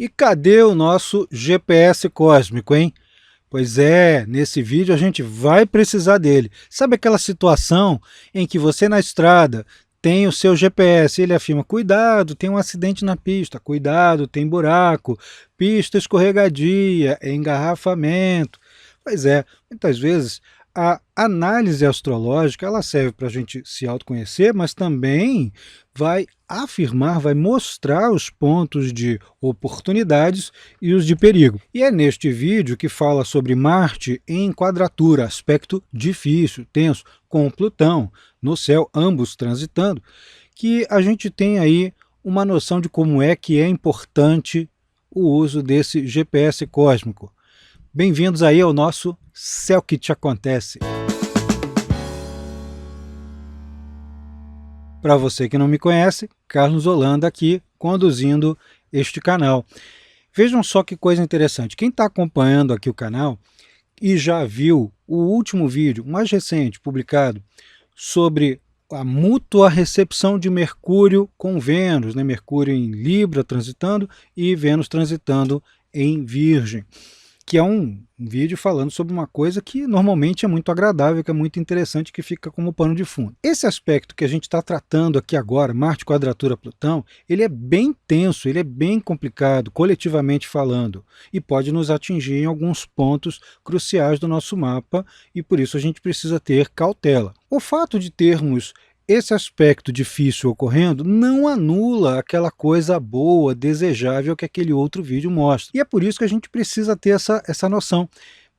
E cadê o nosso GPS cósmico, hein? Pois é, nesse vídeo a gente vai precisar dele. Sabe aquela situação em que você na estrada tem o seu GPS, ele afirma, cuidado, tem um acidente na pista, cuidado, tem buraco, pista escorregadia, engarrafamento. Pois é, muitas vezes a análise astrológica ela serve para a gente se autoconhecer, mas também vai afirmar, vai mostrar os pontos de oportunidades e os de perigo. E é neste vídeo que fala sobre Marte em quadratura, aspecto difícil, tenso, com Plutão no céu, ambos transitando, que a gente tem aí uma noção de como é que é importante o uso desse GPS cósmico. Bem-vindos aí ao nosso Céu que Te Acontece. Para você que não me conhece, Carlos Holanda aqui, conduzindo este canal. Vejam só que coisa interessante. Quem está acompanhando aqui o canal e já viu o último vídeo, mais recente, publicado, sobre a mútua recepção de Mercúrio com Vênus, né? Mercúrio em Libra transitando e Vênus transitando em Virgem, que é um vídeo falando sobre uma coisa que normalmente é muito agradável, que é muito interessante, que fica como pano de fundo. Esse aspecto que a gente está tratando aqui agora, Marte quadratura Plutão, ele é bem tenso, ele é bem complicado, coletivamente falando, e pode nos atingir em alguns pontos cruciais do nosso mapa, e por isso a gente precisa ter cautela. O fato de termos esse aspecto difícil ocorrendo não anula aquela coisa boa, desejável que aquele outro vídeo mostra. E é por isso que a gente precisa ter essa noção.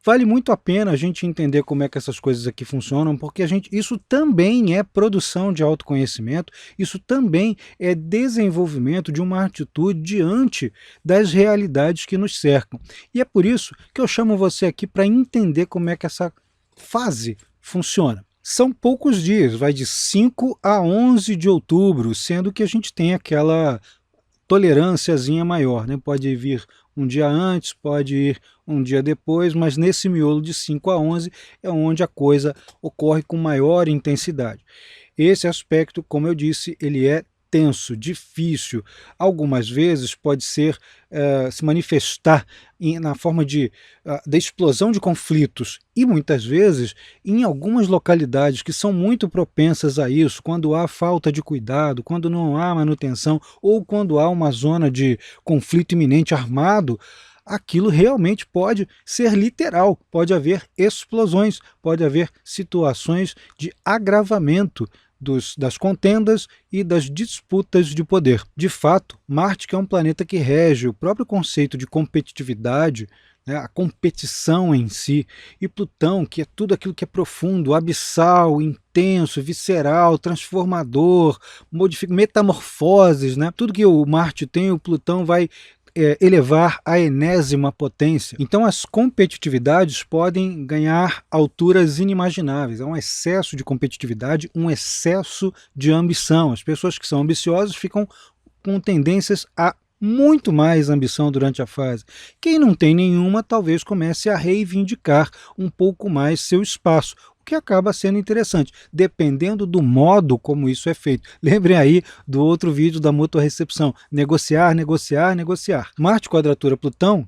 Vale muito a pena a gente entender como é que essas coisas aqui funcionam, porque isso também é produção de autoconhecimento, isso também é desenvolvimento de uma atitude diante das realidades que nos cercam. E é por isso que eu chamo você aqui para entender como é que essa fase funciona. São poucos dias, vai de 5 a 11 de outubro, sendo que a gente tem aquela tolerânciazinha maior, né? Pode vir um dia antes, pode ir um dia depois, mas nesse miolo de 5 a 11 é onde a coisa ocorre com maior intensidade. Esse aspecto, como eu disse, ele é tenso, difícil, algumas vezes pode ser se manifestar na forma de explosão de conflitos e muitas vezes em algumas localidades que são muito propensas a isso, quando há falta de cuidado, quando não há manutenção ou quando há uma zona de conflito iminente armado, aquilo realmente pode ser literal, pode haver explosões, pode haver situações de agravamento das contendas e das disputas de poder. De fato, Marte, que é um planeta que rege o próprio conceito de competitividade, né, a competição em si, e Plutão, que é tudo aquilo que é profundo, abissal, intenso, visceral, transformador, metamorfoses, né? Tudo que o Marte tem, o Plutão vai elevar à enésima potência. Então as competitividades podem ganhar alturas inimagináveis. É um excesso de competitividade, um excesso de ambição. As pessoas que são ambiciosas ficam com tendências a muito mais ambição durante a fase. Quem não tem nenhuma talvez comece a reivindicar um pouco mais seu espaço, o que acaba sendo interessante, dependendo do modo como isso é feito. Lembrem aí do outro vídeo da mútua recepção, negociar, negociar, negociar. Marte quadratura Plutão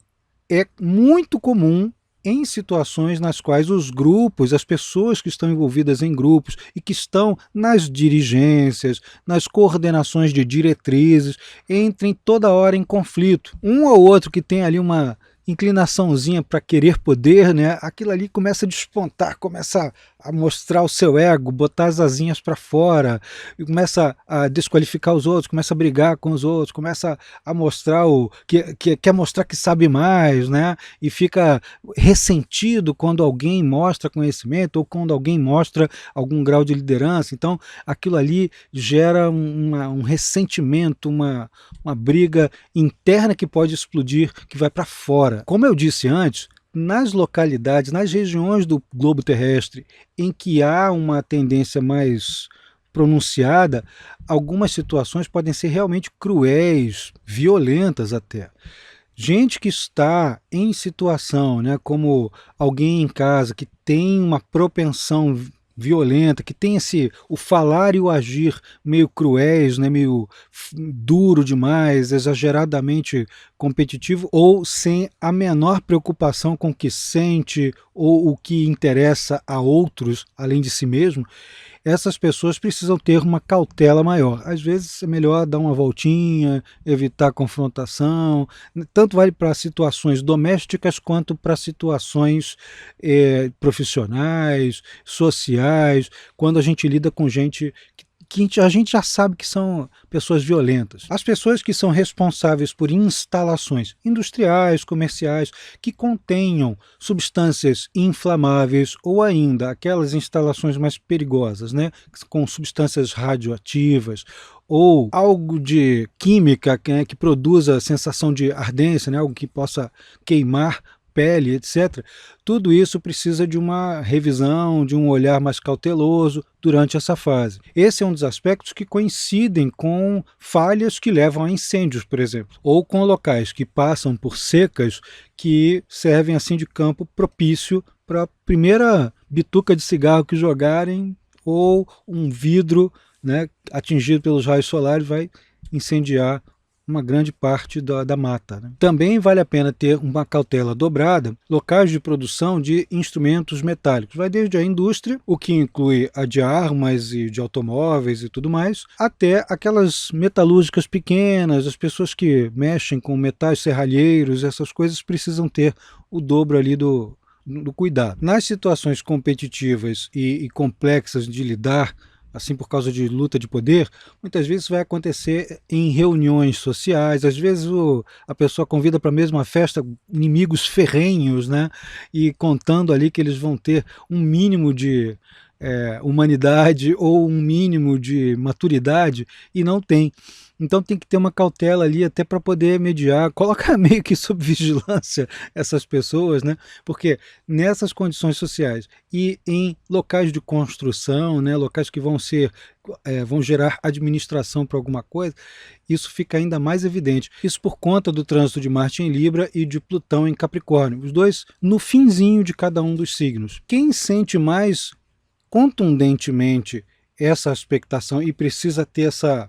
é muito comum em situações nas quais os grupos, as pessoas que estão envolvidas em grupos e que estão nas dirigências, nas coordenações de diretrizes, entrem toda hora em conflito. Um ou outro que tem ali uma inclinaçãozinha para querer poder, né? Aquilo ali começa a despontar, começa a mostrar o seu ego, botar as asinhas para fora, e começa a desqualificar os outros, começa a brigar com os outros, começa a mostrar que quer mostrar que sabe mais, né? E fica ressentido quando alguém mostra conhecimento ou quando alguém mostra algum grau de liderança. Então aquilo ali gera um ressentimento, uma briga interna que pode explodir, que vai para fora. Como eu disse antes, nas localidades, nas regiões do globo terrestre em que há uma tendência mais pronunciada, algumas situações podem ser realmente cruéis, violentas até. Gente que está em situação, né, como alguém em casa que tem uma propensão violenta, que tem o falar e o agir meio cruéis, né, meio duro demais, exageradamente competitivo, ou sem a menor preocupação com o que sente ou o que interessa a outros, além de si mesmo, essas pessoas precisam ter uma cautela maior. Às vezes é melhor dar uma voltinha, evitar confrontação, tanto vale para situações domésticas quanto para situações profissionais, sociais, quando a gente lida com gente que a gente já sabe que são pessoas violentas. As pessoas que são responsáveis por instalações industriais, comerciais, que contenham substâncias inflamáveis ou ainda aquelas instalações mais perigosas, né, com substâncias radioativas ou algo de química que produza sensação de ardência, né, algo que possa queimar pele, etc. Tudo isso precisa de uma revisão, de um olhar mais cauteloso durante essa fase. Esse é um dos aspectos que coincidem com falhas que levam a incêndios, por exemplo, ou com locais que passam por secas que servem assim de campo propício para a primeira bituca de cigarro que jogarem ou um vidro, né, atingido pelos raios solares vai incendiar uma grande parte da mata, né? Também vale a pena ter uma cautela dobrada locais de produção de instrumentos metálicos. Vai desde a indústria, o que inclui a de armas e de automóveis e tudo mais, até aquelas metalúrgicas pequenas, as pessoas que mexem com metais serralheiros, essas coisas precisam ter o dobro ali do cuidado. Nas situações competitivas e complexas de lidar, assim por causa de luta de poder, muitas vezes vai acontecer em reuniões sociais, às vezes a pessoa convida para a mesma festa inimigos ferrenhos, né? E contando ali que eles vão ter um mínimo de humanidade ou um mínimo de maturidade, e não tem. Então tem que ter uma cautela ali até para poder mediar, colocar meio que sob vigilância essas pessoas, né? Porque nessas condições sociais e em locais de construção, né, locais que vão gerar administração para alguma coisa, isso fica ainda mais evidente. Isso por conta do trânsito de Marte em Libra e de Plutão em Capricórnio, os dois no finzinho de cada um dos signos. Quem sente mais contundentemente essa expectação e precisa ter essa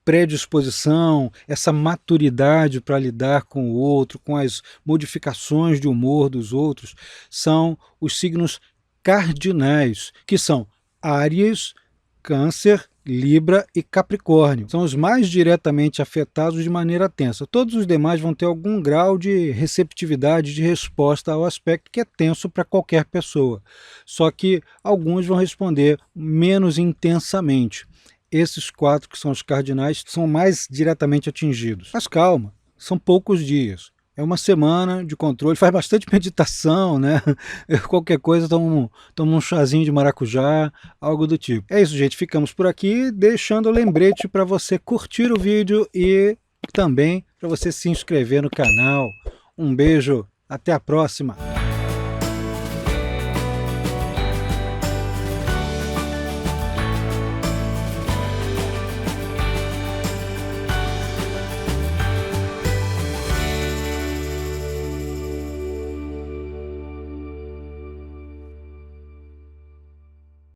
predisposição, essa maturidade para lidar com o outro, com as modificações de humor dos outros, são os signos cardinais, que são Áries, Câncer, Libra e Capricórnio. São os mais diretamente afetados de maneira tensa. Todos os demais vão ter algum grau de receptividade, de resposta ao aspecto que é tenso para qualquer pessoa. Só que alguns vão responder menos intensamente. Esses 4 que são os cardinais são mais diretamente atingidos. Mas calma, são poucos dias. É uma semana de controle, faz bastante meditação, né? Qualquer coisa, toma um chazinho de maracujá, algo do tipo. É isso, gente. Ficamos por aqui, deixando o lembrete para você curtir o vídeo e também para você se inscrever no canal. Um beijo, até a próxima!